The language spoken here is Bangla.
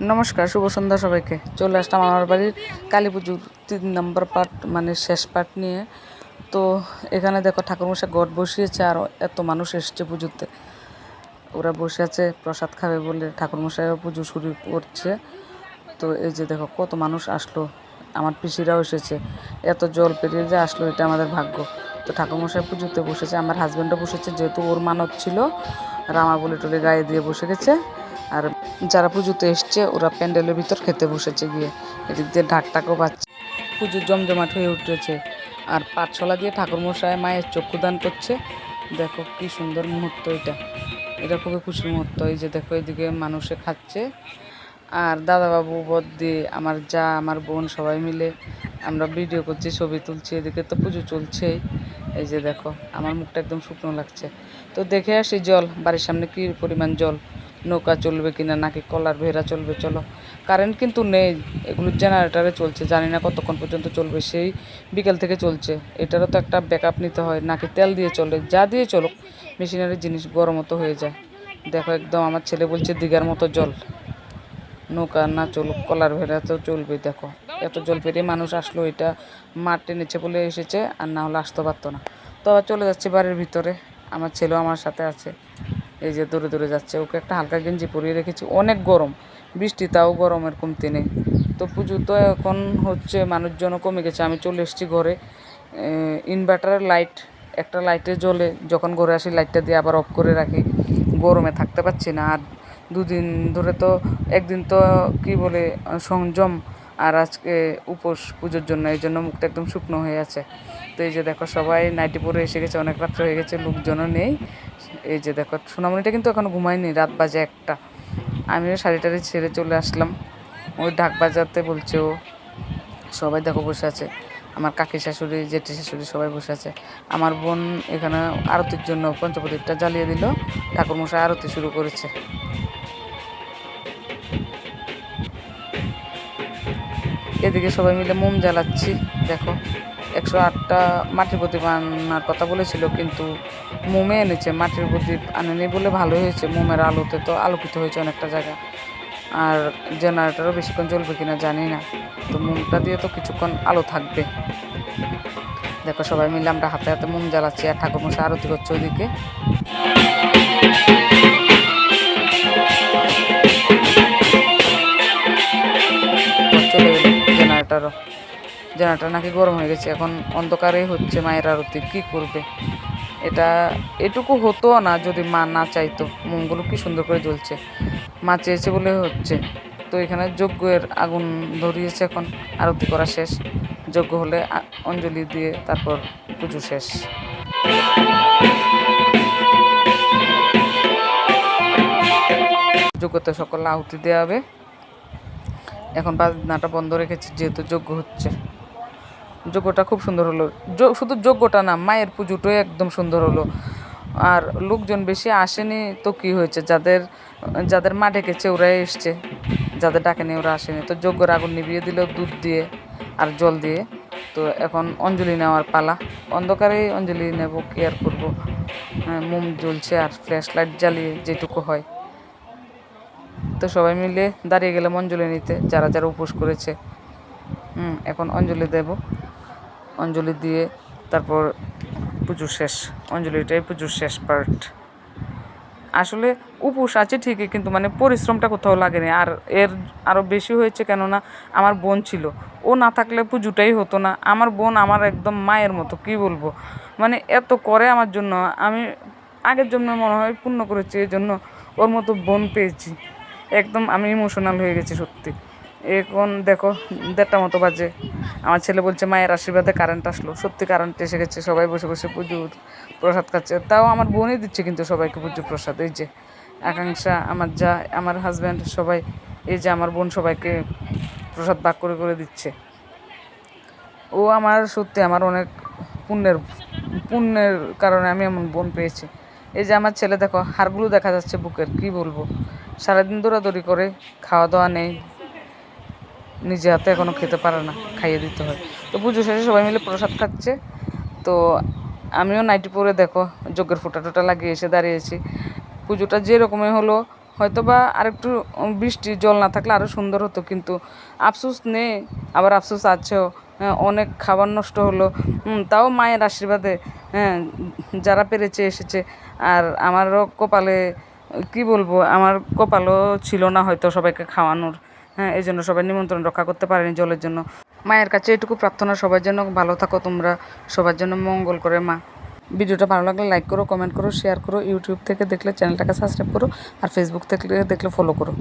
নমস্কার, শুভ সন্ধ্যা সবাইকে। চলে আসলাম আমার বাড়ির কালী পুজোর 3 নম্বর পার্ট, মানে শেষ পার্ট নিয়ে। তো এখানে দেখো ঠাকুরমশাই ঘট বসিয়েছে আর এত মানুষ এসছে পুজোতে। ওরা বসে আছে প্রসাদ খাবে বলে, ঠাকুরমশাইও পুজো শুরু করছে। তো এই যে দেখো কত মানুষ আসলো, আমার পিসিরাও এসেছে। এত জল পেরিয়ে যে আসলো, এটা আমাদের ভাগ্য। তো ঠাকুরমশাই পুজোতে বসেছে, আমার হাজব্যান্ডও বসেছে, যেহেতু ওর মানত ছিল। রামা বলে টলে গায়ে দিয়ে বসে গেছে। আর যারা পুজোতে এসছে ওরা প্যান্ডেলের ভিতর খেতে বসেছে গিয়ে। এদিক দিয়ে ঢাকটাকও বাজছে, পুজো জমজমাট হয়ে উঠেছে। আর পাঠশালা দিয়ে ঠাকুরমশাই মায়ের চক্ষুদান করছে। দেখো কি সুন্দর মুহূর্ত এটা, এটা খুবই খুশির মুহূর্ত। এই যে দেখো এদিকে মানুষে খাচ্ছে, আর দাদাবাবু বদ্দি আমার যা আমার বোন সবাই মিলে আমরা ভিডিও করছি, ছবি তুলছি। এদিকে তো পুজো চলছেই। এই যে দেখো আমার মুখটা একদম শুকনো লাগছে। তো দেখে আসি জল বাড়ির সামনে কী পরিমাণ জল, নৌকা চলবে কিনা নাকি কলার ভেড়া চলবে। চলো, কারেন্ট কিন্তু নেই, এগুলো জেনারেটারে চলছে, জানি না কতক্ষণ পর্যন্ত চলবে। সেই বিকেল থেকে চলছে। এটারও তো একটা ব্যাকআপ নিতে হয়, নাকি তেল দিয়ে চলে, যা দিয়ে চলো মেশিনারি জিনিস গরম মতো হয়ে যায়। দেখো একদম আমার ছেলে বলছে দিঘার মতো জল, নৌকা না চলুক কলার ভেড়া তো চলবে। দেখো এত জল পেরিয়ে মানুষ আসলো, এটা মাঠ টেনেছে বলে এসেছে, আর না হলে আসতে পারতো না। তো আবার চলে যাচ্ছে বাড়ির ভিতরে, আমার ছেলেও আমার সাথে আছে। এই যে দূরে দূরে যাচ্ছে, ওকে একটা হালকা গেঞ্জি পরিয়ে রেখেছি, অনেক গরম, বৃষ্টি তাও গরমের কমতি নেই। তো পুজো তো এখন হচ্ছে, মানুষজনও কমে গেছে। আমি চলে এসেছি ঘরে, ইনভার্টারের লাইট একটা লাইটে জ্বলে, যখন ঘরে আসি লাইটটা দিয়ে আবার অফ করে রাখি, গরমে থাকতে পারছি না। আর দুদিন ধরে তো, একদিন তো কি বলে সংযম, আর আজকে উপোস পুজোর জন্য, এই জন্য মুখটা একদম শুকনো হয়ে আছে। তো এই যে দেখো সবাই নাইটি পরে এসে গেছে, অনেক রাত্রে হয়ে গেছে, লোকজনও নেই। এই যে দেখো সোনামণিটা কিন্তু এখনও ঘুমায়নি, রাত বাজে 1টা। আমিও শাড়িটারি ছেড়ে চলে আসলাম, ওই ঢাক বাজাতে বলছে ও। সবাই দেখো বসে আছে, আমার কাকি শাশুড়ি জেঠি শাশুড়ি সবাই বসে আছে। আমার বোন এখানে আরতির জন্য পঞ্চপ্রদীপটা জ্বালিয়ে দিল, ঠাকুরমশাই আরতি শুরু করেছে। এদিকে সবাই মিলে মোম জ্বালাচ্ছি। দেখো 108টা মাটির প্রদীপ আনার কথা বলেছিল, কিন্তু মোমে এনেছে, মাটির প্রদীপ আনেনি বলে ভালো হয়েছে। মোমের আলোতে তো আলোকিত হয়েছে অনেকটা জায়গা। আর জেনারেটারও বেশিক্ষণ চলবে কিনা জানি না, তো মোমটা দিয়ে তো কিছুক্ষণ আলো থাকবে। দেখো সবাই মিলে আমরা হাতে হাতে মোম জ্বালাচ্ছি, আর ঠাকুরমশাই আরতি করছে ওইদিকে। চলে গেল জেনারেটারও, জেনারেটার নাকি গরম হয়ে গেছে, এখন অন্ধকারে হচ্ছে মায়ের আরতি, কী করবে। এটা এটুকু হতো না যদি মা না চাইতো। মোমগুলো কি সুন্দর করে জ্বলছে, মা চেয়েছে বলে হচ্ছে। তো এখানে যজ্ঞের আগুন ধরিয়েছে, এখন আরতি করা শেষ, যজ্ঞ হলে অঞ্জলি দিয়ে তারপর পুজো শেষ। যজ্ঞতে সকল আহুতি দেওয়া হবে। এখন বাজনাটা বন্ধ রেখেছি যেহেতু যজ্ঞ হচ্ছে। যজ্ঞটা খুব সুন্দর হলো, শুধু যজ্ঞটা না, মায়ের পুজোটাই একদম সুন্দর হলো। আর লোকজন বেশি আসেনি তো কি হয়েছে, যাদের যাদের মা ডেকেছে ওরাই এসছে, যাদের ডাকেনি ওরা আসেনি। তো যজ্ঞর আগুন নিভিয়ে দিল দুধ দিয়ে আর জল দিয়ে। তো এখন অঞ্জলি নেওয়ার পালা, অন্ধকারেই অঞ্জলি নেব, কি আর করবো। হ্যাঁ, মোম জ্বলছে আর ফ্ল্যাশ লাইট জ্বালিয়ে যেটুকু হয়। তো সবাই মিলে দাঁড়িয়ে গেলাম অঞ্জলি নিতে, যারা যারা উপোস করেছে। এখন অঞ্জলি দেব, অঞ্জলি দিয়ে তারপর পুজো শেষ। অঞ্জলিটাই পুজোর শেষ পার্ট। আসলে উপোস আছে ঠিকই, কিন্তু মানে পরিশ্রমটা কোথাও লাগেনি। আর এর আরও বেশি হয়েছে, কেননা আমার বোন ছিল, ও না থাকলে পুজোটাই হতো না। আমার বোন আমার একদম মায়ের মতো, কি বলবো, মানে এত করে আমার জন্য। আমি আগের জন্য মনে হয় পুণ্য করেছি, এই জন্য ওর মতো বোন পেয়েছি। একদম আমি ইমোশনাল হয়ে গেছি সত্যি। এখন দেখো 1:30 মতো বাজে, আমার ছেলে বলছে মায়ের আশীর্বাদে কারেন্ট আসলো। সত্যি কারেন্ট এসে গেছে, সবাই বসে বসে পুজোর প্রসাদ খাচ্ছে। তাও আমার বোনই দিচ্ছে কিন্তু সবাইকে পুজোর প্রসাদ। এই যে আকাঙ্ক্ষা, আমার যা, আমার হাজব্যান্ড, সবাই, এই যে আমার বোন সবাইকে প্রসাদ ভাগ করে করে দিচ্ছে। ও আমার সত্যি আমার অনেক পুণ্যের পুণ্যের কারণে আমি এমন বোন পেয়েছি। এই যে আমার ছেলে দেখো, হাড়গুলো দেখা যাচ্ছে বুকের, কি বলবো, সারাদিন দৌড়াদৌড়ি করে, খাওয়া দাওয়া নেই, নিজে হাতে এখনও খেতে পারে না, খাইয়ে দিতে হয়। তো পুজো শেষে সবাই মিলে প্রসাদ খাচ্ছে। তো আমিও নাইটি পরে দেখো যজ্ঞের ফোঁটা টোটা লাগিয়ে এসে দাঁড়িয়েছি। পুজোটা যেরকমই হলো, হয়তো বা আরেকটু বৃষ্টি জল না থাকলে আরও সুন্দর হতো, কিন্তু আফসোস নেই, আবার আফসোস আছেও। অনেক খাবার নষ্ট হলো, তাও মায়ের আশীর্বাদে হ্যাঁ যারা পেরেছে এসেছে। আর আমারও কপালে কি বলবো, আমার কপালও ছিল না হয়তো সবাইকে খাওয়ানোর। হ্যাঁ, এই জন্য সবাই নিমন্ত্রণ রক্ষা করতে পারেনি জলের জন্য। মায়ের কাছে এটুকু প্রার্থনা, সবার জন্য ভালো থাকো তোমরা, সবার জন্য মঙ্গল করে মা। ভিডিওটা ভালো লাগলে লাইক করো, কমেন্ট করো, শেয়ার করো। ইউটিউব থেকে দেখলে চ্যানেলটাকে সাবস্ক্রাইব করো, আর ফেসবুক থেকে দেখলে ফলো করো।